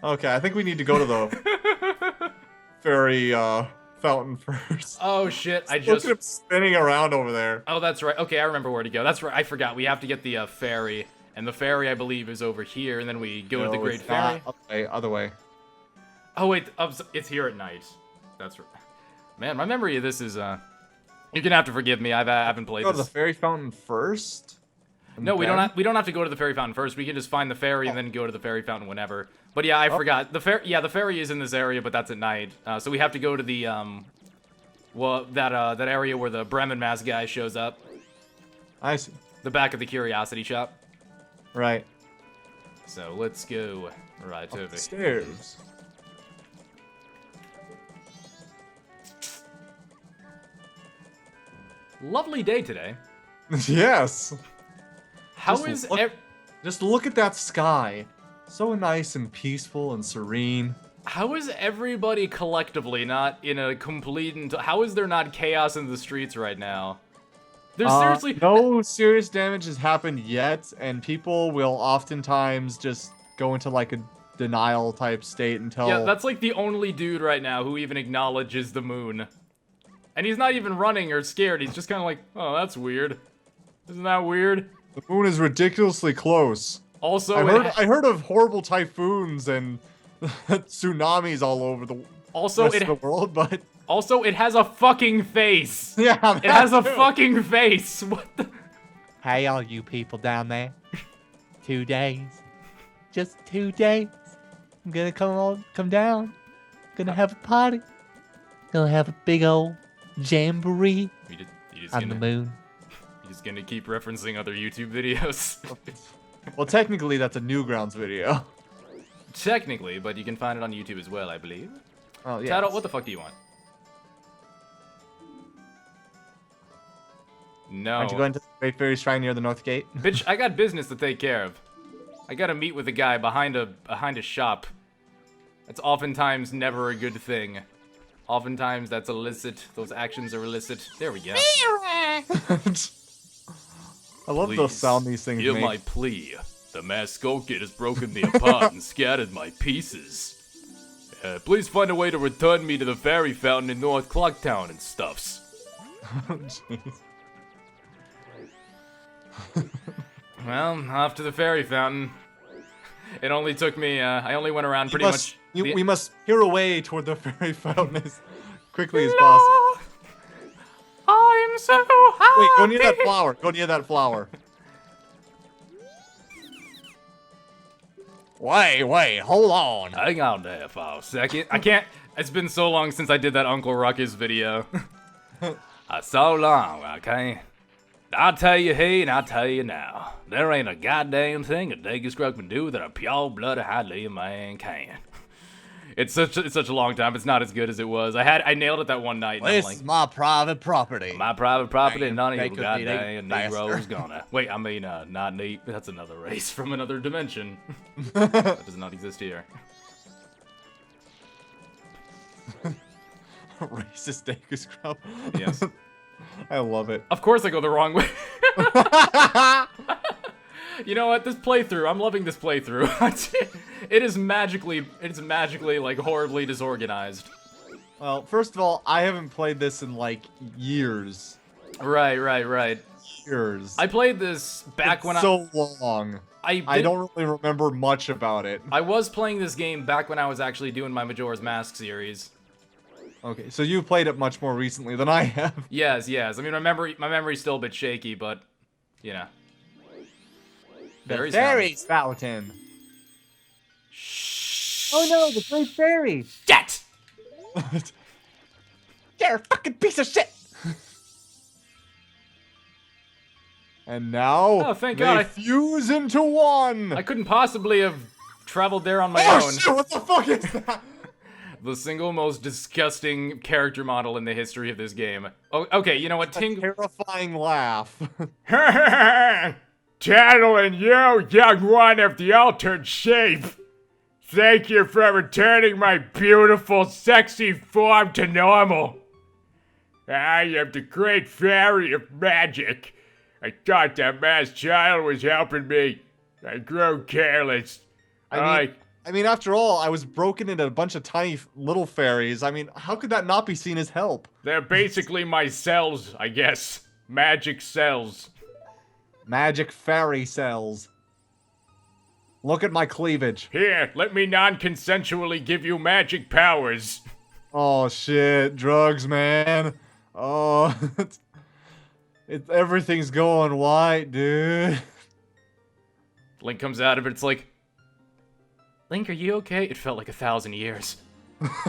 Okay, I think we need to go to the fairy fountain first. Oh shit! I Look just. at him spinning around over there. Oh, that's right. Okay, I remember where to go. That's right. I forgot. We have to get the ferry, and the ferry, I believe, is over here, and then we go to the Great it's Ferry. not. Okay, other way. Oh wait, it's here at night. That's right. Man, my memory of this is You're gonna have to forgive me. I haven't played Go to this. the fairy fountain first. No, we don't have to go to the fairy fountain first. We can just find the ferry and then go to the fairy fountain whenever. But yeah, I forgot. The ferry is in this area, but that's at night. So we have to go to the well, that area where the Bremen mask guy shows up. I see. The back of the curiosity shop. Right. So let's go right over. Stairs. Lovely day today. Yes. How Just is look- Just look at that sky. So nice and peaceful and serene. how is everybody collectively not in a complete and how is there not chaos in the streets right now? There's seriously no serious damage has happened yet, and people will oftentimes just go into like a denial type state until. Yeah, that's like the only dude right now who even acknowledges the moon. And he's not even running or scared. He's just kind of like, oh, that's weird. Isn't that weird? The moon is ridiculously close. Also, I heard of horrible typhoons and tsunamis all over the rest of the world, but also it has a fucking face. yeah, It has a fucking face. What the? Hey, all you people down there. 2 days. Just 2 days. I'm gonna come down. Gonna have a party. Gonna have a big old jamboree You just on the moon. You're just gonna keep referencing other YouTube videos. Well, technically, that's a Newgrounds video. Technically, but you can find it on YouTube as well, I believe. Oh yeah. Tattle, what the fuck do you want? No. Aren't you going to the Great Fairy Shrine near the North Gate? Bitch, I got business to take care of. I gotta meet with a guy behind a shop. That's oftentimes never a good thing. Oftentimes that's illicit. Those actions are illicit. There we go. I love the sound these things Hear make. my plea. The mascot has broken me apart and scattered my pieces. Please find a way to return me to the fairy fountain in North Clocktown and stuffs. Oh, jeez. Well, off to the fairy fountain. It only took me, I only went around pretty much... We must peer away toward the fairy fountain as quickly as possible. I'm so happy. Wait, go near that flower. Go near that flower. Wait, hold on. Hang on there for a second. I can't... It's been so long since I did that Uncle Ruckus video. So long, okay? I'll tell you hey, and I'll tell you now. There ain't a goddamn thing a Degus Scrub can do that a pure-blooded Highland man can. It's such a long time. It's not as good as it was. I nailed it that one night. This is my private property. My private property, and none of They you could be goddamn named Negroes gonna. Wait, I mean, not neat. That's another race from another dimension. That does not exist here. Racist Deku Scrub. Yes. I love it. Of course I go the wrong way. You know what? This playthrough, I'm loving this playthrough. It's magically like horribly disorganized. Well, first of all, I haven't played this in like years. Right. Years. I played this back when so long. I don't really remember much about it. I was playing this game back when I was actually doing my Majora's Mask series. Okay, so you played it much more recently than I have. Yes. I mean, my memory's still a bit shaky, but you know. The fairy's fountain. Shh. Oh no, the great fairy. Get! You're a fucking piece of shit. And now, Oh, thank they God, fuse into one! I couldn't possibly have traveled there on my Oh own. shit, what the fuck is that? The single most disgusting character model in the history of this game. Oh, okay, you know what? A terrifying laugh. Tattle and you, young one of the altered shape. Thank you for returning my beautiful, sexy form to normal. I am the great fairy of magic. I thought that masked child was helping me. I grew careless. I mean, I mean, after all, I was broken into a bunch of tiny little fairies. I mean, how could that not be seen as help? They're basically my cells, I guess. Magic cells. Magic fairy cells. Look at my cleavage. Here, let me non-consensually give you magic powers. Oh shit, drugs, man. Oh, everything's going white, dude. Link comes out of it, it's like, Link, are you okay? It felt like 1,000 years.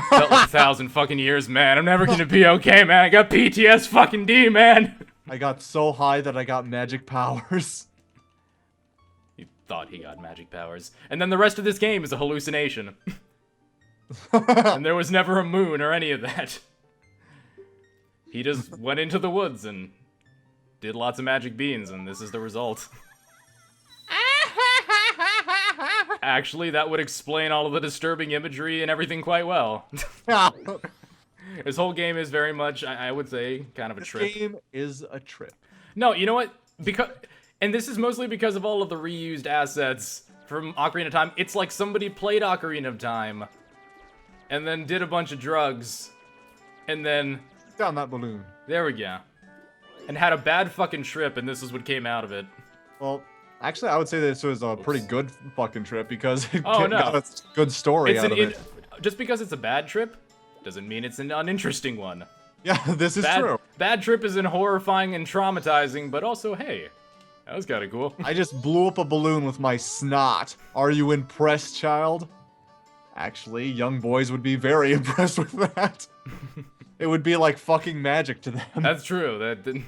Felt like 1,000 fucking years, man. I'm never gonna be okay, man. I got PTS fucking D, man. I got so high that I got magic powers. He thought he got magic powers. And then the rest of this game is a hallucination. And there was never a moon or any of that. He just went into the woods and did lots of magic beans, and this is the result. Actually, that would explain all of the disturbing imagery and everything quite well. This whole game is very much, I would say, kind of a trip. This game is a trip. No, you know what? And this is mostly because of all of the reused assets from Ocarina of Time. It's like somebody played Ocarina of Time, and then did a bunch of drugs, and then... Down that balloon. There we go. And had a bad fucking trip, and this is what came out of it. Well, actually, I would say this was a pretty good fucking trip because it Oh, no. got a good story out of it. Just because it's a bad trip, doesn't mean it's an uninteresting one. Yeah, this is true. Bad trip isn't horrifying and traumatizing, but also, hey, that was kind of cool. I just blew up a balloon with my snot. Are you impressed, child? Actually, young boys would be very impressed with that. It would be like fucking magic to them. That's true. That didn't...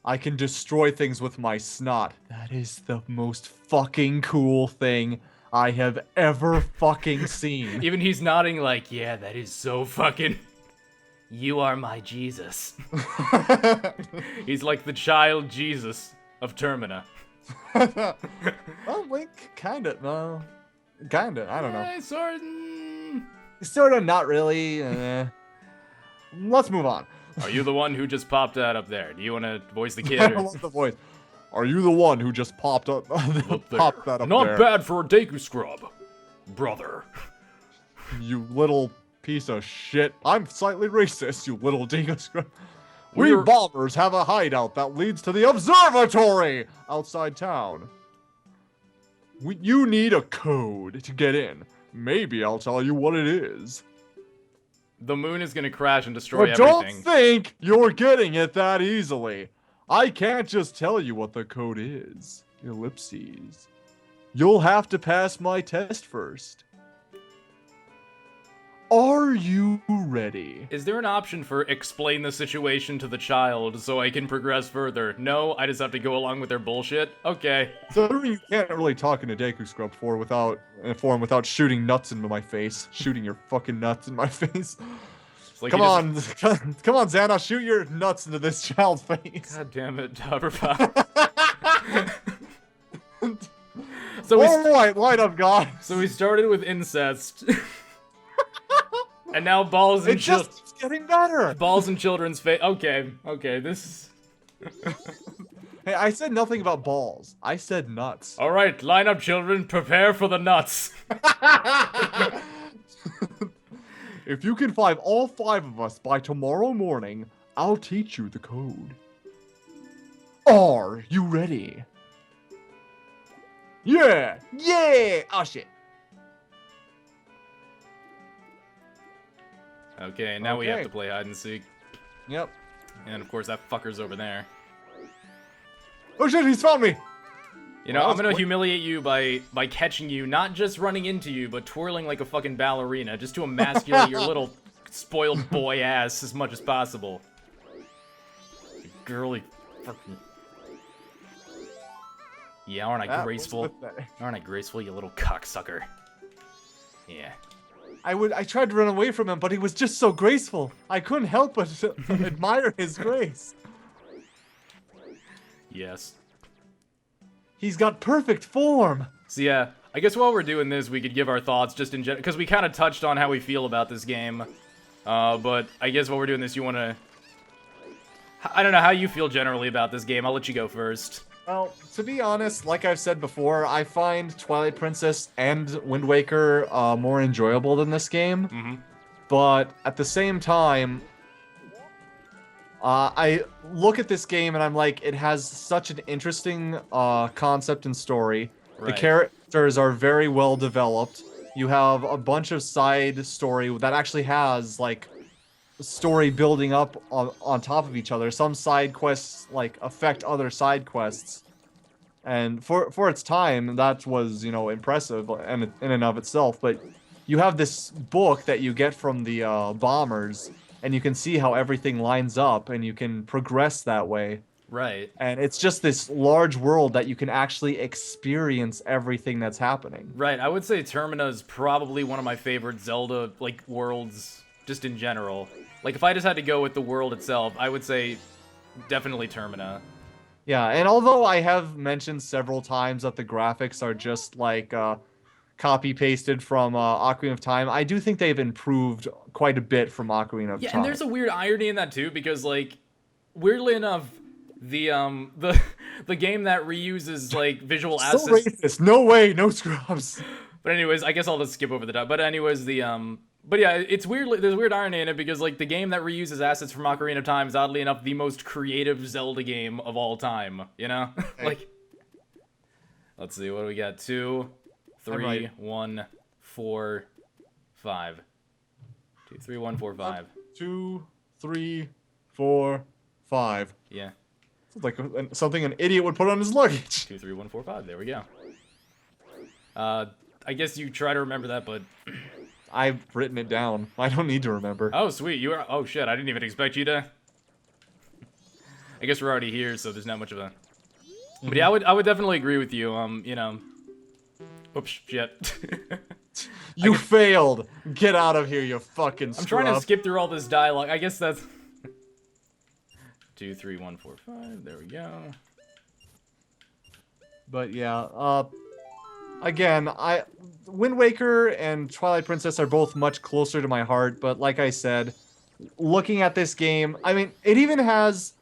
I can destroy things with my snot. That is the most fucking cool thing I have ever fucking seen. Even he's nodding like, yeah, that is so fucking... You are my Jesus. He's like the child Jesus of Termina. Well, Link, kinda, no. Kinda, I don't know. Sorta, not really. Let's move on. Are you the one who just popped that up there? Do you want to voice the kid? I love the voice. Are you the one who just popped up? Popped that up Not there? bad for a Deku scrub, brother. You little piece of shit. I'm slightly racist, you little dingo. We We're- bombers have a hideout that leads to the Observatory outside town. You need a code to get in. Maybe I'll tell you what it is. The moon is gonna crash and destroy But don't everything. think you're getting it that easily. I can't just tell you what the code is. Ellipses. You'll have to pass my test first. Are you ready? Is there an option for explain the situation to the child so I can progress further? No, I just have to go along with their bullshit? Okay. So you can't really talk in a Deku Scrub form without shooting nuts into my face. Shooting your fucking nuts in my face. It's like Come you just- on, come on, Xana, shoot your nuts into this child's face. God damn it, Tauberpals. So All right, light up, God. we started with incest. And now balls It and just keeps getting better. balls in children's face. Okay, this Hey, I said nothing about balls. I said nuts. All right, line up, children. Prepare for the nuts. If you can find all 5 of us by tomorrow morning, I'll teach you the code. Are you ready? Yeah! Yeah! Oh, shit. Okay, now we have Okay. to play hide and seek. Yep. And of course, that fucker's over there. Oh, shit, he's found me! You know, Well, I'm gonna wait- humiliate you by catching you, not just running into you, but twirling like a fucking ballerina, just to emasculate your little spoiled boy ass as much as possible. You girly fucking... Yeah, aren't I That was graceful? pathetic. Aren't I graceful, you little cocksucker? Yeah. I tried to run away from him, but he was just so graceful. I couldn't help but admire his grace. Yes. He's got perfect form. So yeah, I guess while we're doing this, we could give our thoughts just in general, because we kind of touched on how we feel about this game. But I guess while we're doing this, you want to... I don't know how you feel generally about this game. I'll let you go first. Well, to be honest, like I've said before, I find Twilight Princess and Wind Waker more enjoyable than this game. Mm-hmm. But at the same time, I look at this game and I'm like, it has such an interesting concept and story. The Right. characters are very well developed. You have a bunch of side story that actually has like story building up on top of each other. Some side quests like affect other side quests. And for its time, that was, you know, impressive in and of itself. But you have this book that you get from the bombers, and you can see how everything lines up, and you can progress that way. Right. And it's just this large world that you can actually experience everything that's happening. Right. I would say Termina is probably one of my favorite Zelda like worlds, just in general. Like if I just had to go with the world itself, I would say definitely Termina. Yeah, and although I have mentioned several times that the graphics are just like copy pasted from Ocarina of Time, I do think they've improved quite a bit from Ocarina of Yeah, Time. and there's a weird irony in that too, because like, weirdly enough, the the game that reuses like visual So assets. racist. No way, no scrubs. But anyways, I guess I'll just skip over the top. But anyways, but yeah, it's weird. There's weird irony in it because like the game that reuses assets from Ocarina of Time is oddly enough the most creative Zelda game of all time. You know, like. Let's see, what do we got? 2, 3, right. 1, 4, 5. 2, 3, 1, 4, 5. 2, 3, 4, 5. Yeah. Sounds like something an idiot would put on his luggage. 2, 3, 1, 4, 5. There we go. I guess you try to remember that, but I've written it down. I don't need to remember. oh sweet, you are. Oh shit, I didn't even expect you to. I guess we're already here, so there's not much of a. But yeah, I would definitely agree with you. You know. Oops, shit. You failed. Get out of here, you fucking I'm trying to scrub. skip through all this dialogue. I guess that's. 2, 3, 1, 4, 5. There we go. But yeah, again, Wind Waker and Twilight Princess are both much closer to my heart, but like I said, looking at this game, I mean, it even has,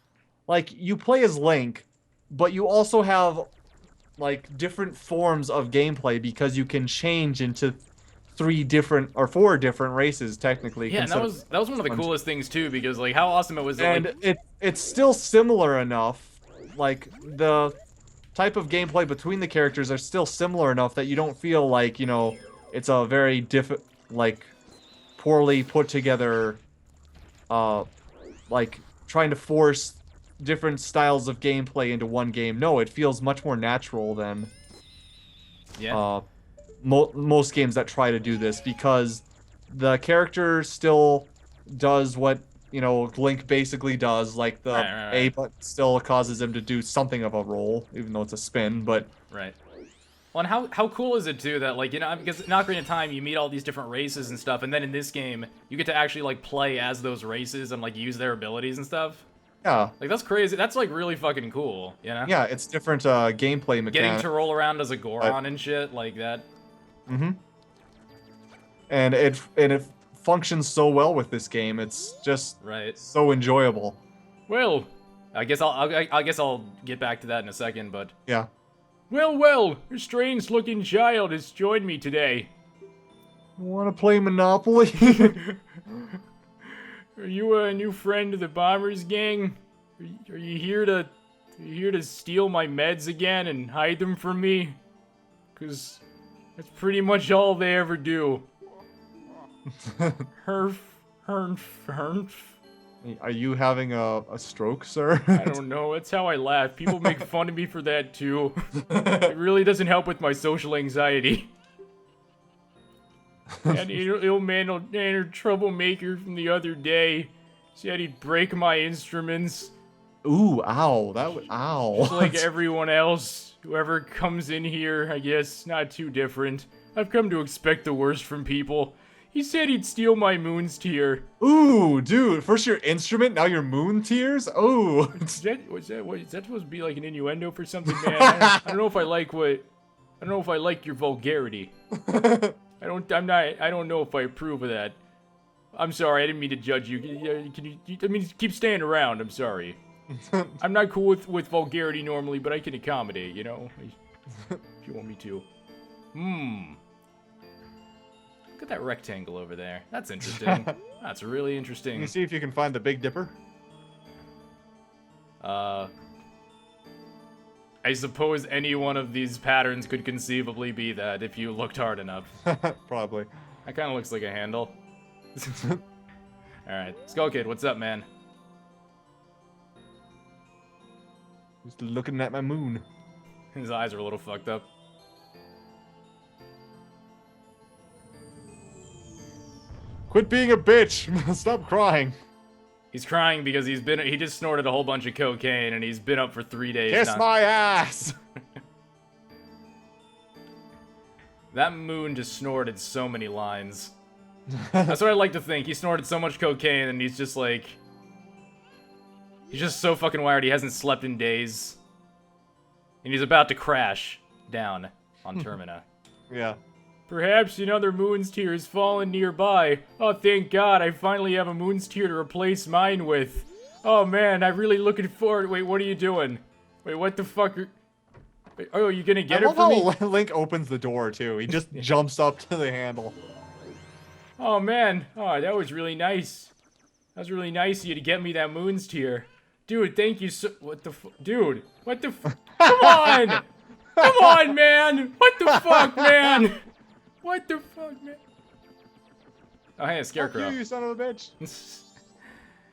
like, you play as Link, but you also have, like, different forms of gameplay because you can change into 4 different races, technically. Yeah, and that was one of the coolest things too, because like how awesome it was. That, And like, it's still similar enough, like, the type of gameplay between the characters are still similar enough that you don't feel like, you know, it's a very poorly put together, like, trying to force different styles of gameplay into one game. No, it feels much more natural than yeah. most games that try to do this, because the character still does what, you know, Link basically does, like the Right. A button still causes him to do something of a roll, even though it's a spin, but Right. Well, and how cool is it too that like, you know, because in Ocarina of Time you meet all these different races and stuff, and then in this game you get to actually like play as those races and like use their abilities and stuff. yeah, Like that's crazy. That's like really fucking cool, you know? yeah, it's different gameplay Getting mechanics. to roll around as a Goron and shit like that. Mm-hmm. And it functions so well with this game. It's just Right. so enjoyable. Well, I guess I'll get back to that in a second, but Yeah. Well, a strange-looking child has joined me today. Want to play Monopoly? Are you a new friend of the Bombers gang? Are you here to steal my meds again and hide them from me? 'Cause that's pretty much all they ever do. Herf. Are you having a stroke, sir? I don't know, that's how I laugh. People make fun of me for that too. It really doesn't help with my social anxiety. And ill man, or troublemaker from the other day said he'd break my instruments. Ooh, ow. Ow. Just like everyone else, whoever comes in here, I guess, not too different. I've come to expect the worst from people. He said he'd steal my moon's tear. Ooh, dude. First your instrument, now your moon tears? Oh. Is that supposed to be like an innuendo for something, man? I don't know if I like your vulgarity. I don't know if I approve of that. I'm sorry, I didn't mean to judge you. Can you keep staying around? I'm sorry. I'm not cool with vulgarity normally, but I can accommodate, you know? If you want me to. Look at that rectangle over there. That's interesting. That's really Can interesting. you see if you can find the Big Dipper? I suppose any one of these patterns could conceivably be that if you looked hard enough. Probably. That kind of looks like a handle. Alright. Skull Kid, what's up, man? Just looking at my moon. His eyes are a little fucked up. Quit being a bitch! Stop crying. He's crying because he just snorted a whole bunch of cocaine and he's been up for 3 days Kiss now. my ass! That moon just snorted so many lines. That's what I like to think. He snorted so much cocaine and he's just like... He's just so fucking wired he hasn't slept in days. And he's about to crash down on Termina. Yeah. Perhaps another moon's tear has fallen nearby. Oh, thank God, I finally have a moon's tear to replace mine with. Oh man, I'm really looking forward. Wait, what are you doing? Wait, what the fuck are... Wait, oh, you gonna get I it for me? love how Link opens the door too. He just jumps up to the handle. Oh man, oh, that was really nice. That was really nice of you to get me that moon's tear. Dude, thank you so... What the fuck? Dude, what the fuck? Come on! Come on, man! What the fuck, man? What the fuck, man? Oh, hey, a scarecrow. Fuck you son of a bitch.